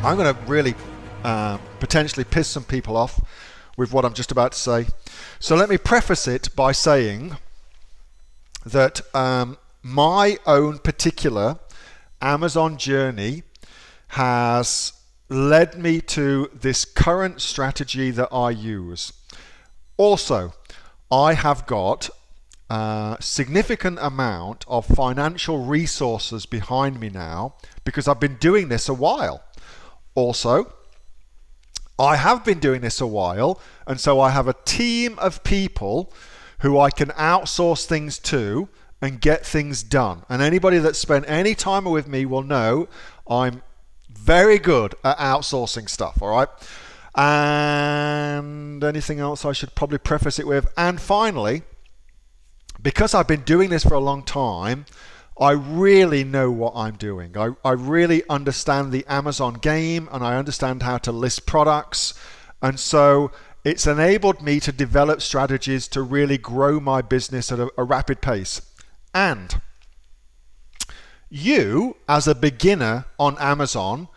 I'm going to really potentially piss some people off with what I'm just about to say. So let me preface it by saying that my own particular Amazon journey has led me to this current strategy that I use. Also, I have got a significant amount of financial resources behind me now because I've been doing this a while. Also, I have been doing this a while, and so I have a team of people who I can outsource things to and get things done. And anybody that's spent any time with me will know I'm very good at outsourcing stuff, all right? And anything else I should probably preface it with? And finally, because I've been doing this for a long time, I really know what I'm doing. I really understand the Amazon game, and I understand how to list products. And so it's enabled me to develop strategies to really grow my business at a rapid pace. And you, as a beginner on Amazon,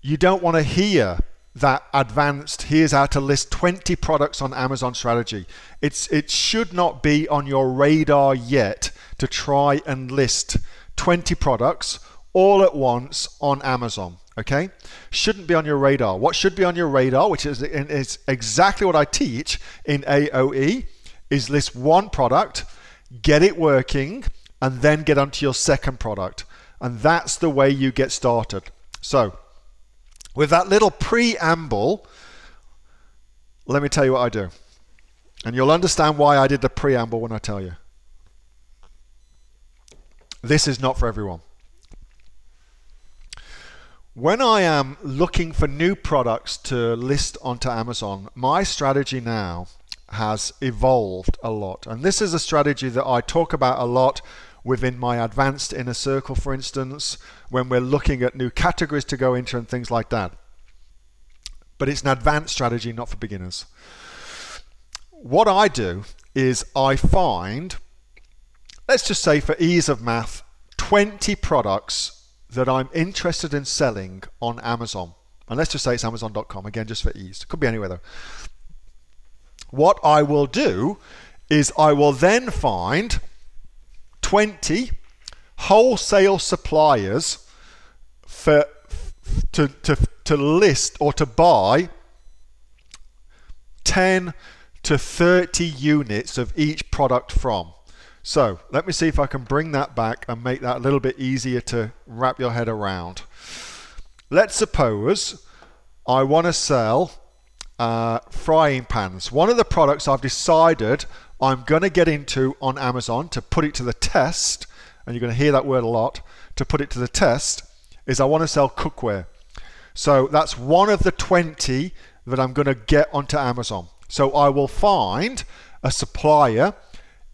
you don't want to hear that advanced, here's how to list 20 products on Amazon strategy. It should not be on your radar yet to try and list 20 products all at once on Amazon, okay? Shouldn't be on your radar. What should be on your radar, which is exactly what I teach in AOE, is list one product, get it working, and then get onto your second product. And that's the way you get started. So, with that little preamble, let me tell you what I do. And you'll understand why I did the preamble when I tell you. This is not for everyone. When I am looking for new products to list onto Amazon, my strategy now has evolved a lot. And this is a strategy that I talk about a lot within my advanced inner circle, for instance, when we're looking at new categories to go into and things like that. But it's an advanced strategy, not for beginners. What I do is I find, let's just say for ease of math, 20 products that I'm interested in selling on Amazon. And let's just say it's Amazon.com, again, just for ease. It could be anywhere though. What I will do is I will then find 20 wholesale suppliers to list or to buy 10 to 30 units of each product from. So let me see if I can bring that back and make that a little bit easier to wrap your head around. Let's suppose I want to sell frying pans. One of the products I've decided I'm going to get into on Amazon to put it to the test, and you're going to hear that word a lot, to put it to the test, is I want to sell cookware. So that's one of the 20 that I'm going to get onto Amazon. So I will find a supplier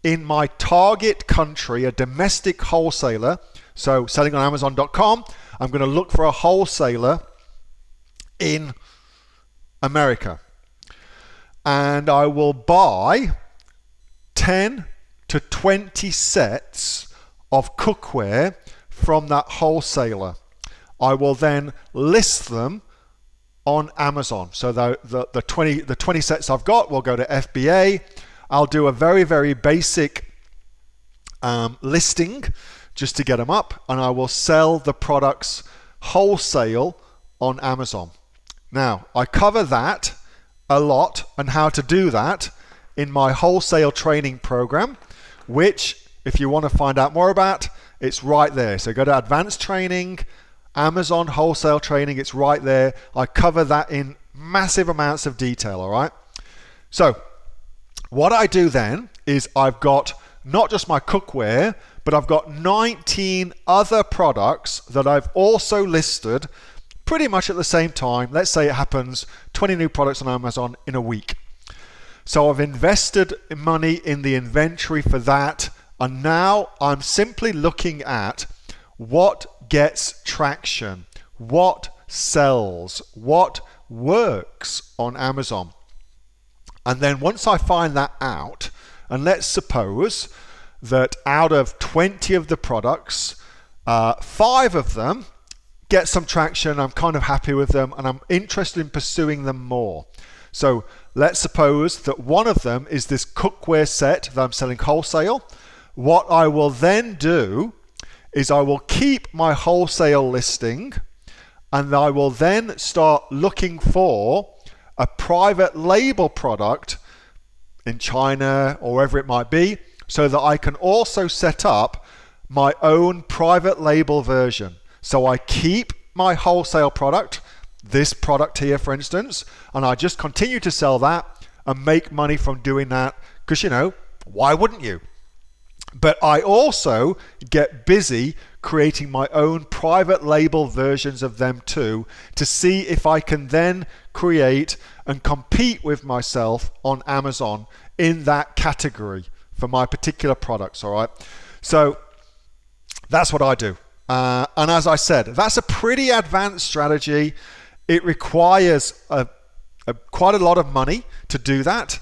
in my target country, a domestic wholesaler. So selling on Amazon.com, I'm going to look for a wholesaler in America. And I will buy 10 to 20 sets of cookware from that wholesaler. I will then list them on Amazon. So the 20 sets I've got will go to FBA. I'll do a very, very basic listing just to get them up, and I will sell the products wholesale on Amazon. Now, I cover that a lot and how to do that in my wholesale training program, which if you want to find out more about, it's right there. So go to advanced training, Amazon wholesale training, it's right there. I cover that in massive amounts of detail, all right? So what I do then is I've got not just my cookware, but I've got 19 other products that I've also listed pretty much at the same time. Let's say it happens 20 new products on Amazon in a week. So I've invested money in the inventory for that, and now I'm simply looking at what gets traction, what sells, what works on Amazon. And then once I find that out, and let's suppose that out of 20 of the products, 5 of them get some traction, I'm kind of happy with them, and I'm interested in pursuing them more. So let's suppose that one of them is this cookware set that I'm selling wholesale. What I will then do is I will keep my wholesale listing, and I will then start looking for a private label product in China or wherever it might be, so that I can also set up my own private label version. So I keep my wholesale product, this product here for instance, and I just continue to sell that and make money from doing that, because you know, why wouldn't you? But I also get busy creating my own private label versions of them too, to see if I can then create and compete with myself on Amazon in that category for my particular products, all right? So that's what I do. And as I said, that's a pretty advanced strategy. It requires quite a lot of money to do that.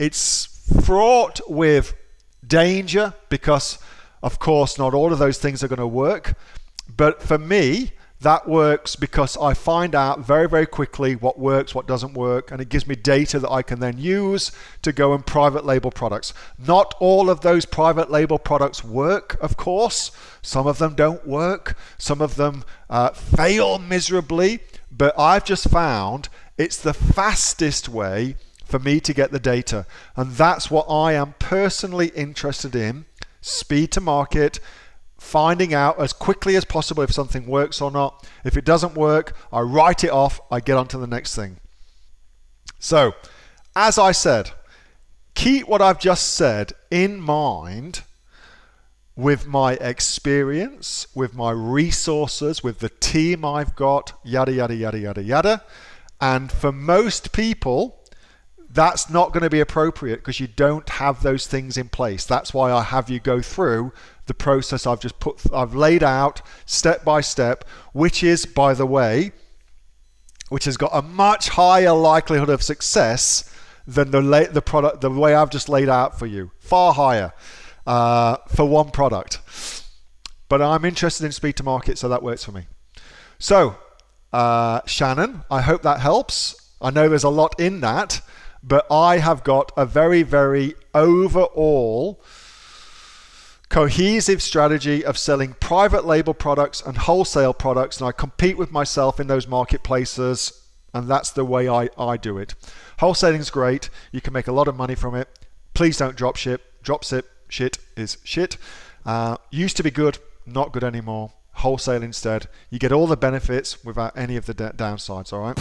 It's fraught with danger because, of course, not all of those things are going to work. But for me, that works because I find out very, very quickly what works, what doesn't work, and it gives me data that I can then use to go and private label products. Not all of those private label products work, of course. Some of them don't work. Some of them fail miserably. But I've just found it's the fastest way for me to get the data. And that's what I am personally interested in. Speed to market, finding out as quickly as possible if something works or not. If it doesn't work, I write it off, I get on to the next thing. So, as I said, keep what I've just said in mind with my experience, with my resources, with the team I've got, yada, yada, yada, yada, yada. And for most people, that's not going to be appropriate because you don't have those things in place. That's why I have you go through the process I've laid out step by step, which is, by the way, which has got a much higher likelihood of success than the product, the way I've just laid out for you, far higher for one product. But I'm interested in speed to market, so that works for me. So, Shannon, I hope that helps. I know there's a lot in that, but I have got a very, very overall cohesive strategy of selling private label products and wholesale products, and I compete with myself in those marketplaces, and that's the way I do it. Wholesaling is great. You can make a lot of money from it. Please don't drop ship. Drop shit is shit. Used to be good, not good anymore. Wholesale instead. You get all the benefits without any of the downsides, all right?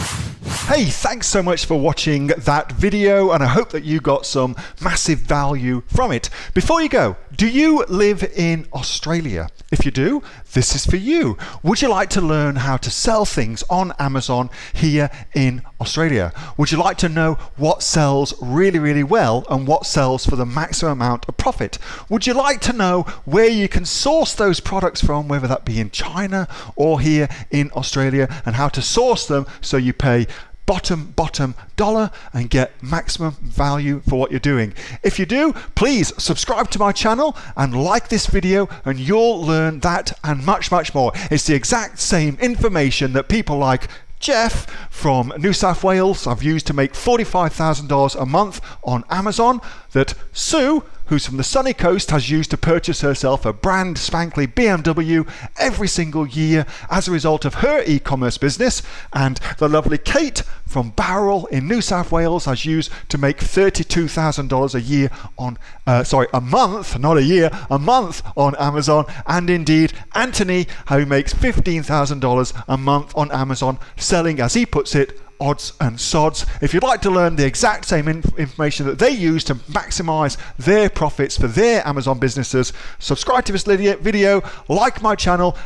Hey, thanks so much for watching that video, and I hope that you got some massive value from it. Before you go, do you live in Australia? If you do, this is for you. Would you like to learn how to sell things on Amazon here in Australia? Would you like to know what sells really, really well and what sells for the maximum amount of profit? Would you like to know where you can source those products from, whether that be in China or here in Australia, and how to source them so you pay bottom dollar and get maximum value for what you're doing? If you do, please subscribe to my channel and like this video, and you'll learn that and much, much more. It's the exact same information that people like Jeff from New South Wales I've used to make $45,000 a month on Amazon, that Sue, who's from the sunny coast, has used to purchase herself a brand spankly BMW every single year as a result of her e-commerce business, and the lovely Kate from Bowral in New South Wales has used to make $32,000 a year on, a month, not a year, a month on Amazon, and indeed Anthony, who makes $15,000 a month on Amazon, selling, as he puts it, odds and sods. If you'd like to learn the exact same information that they use to maximize their profits for their Amazon businesses, subscribe to this video, like my channel,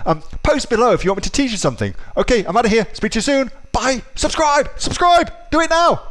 post below if you want me to teach you something. Okay, I'm out of here. Speak to you soon. Bye. Subscribe. Do it now.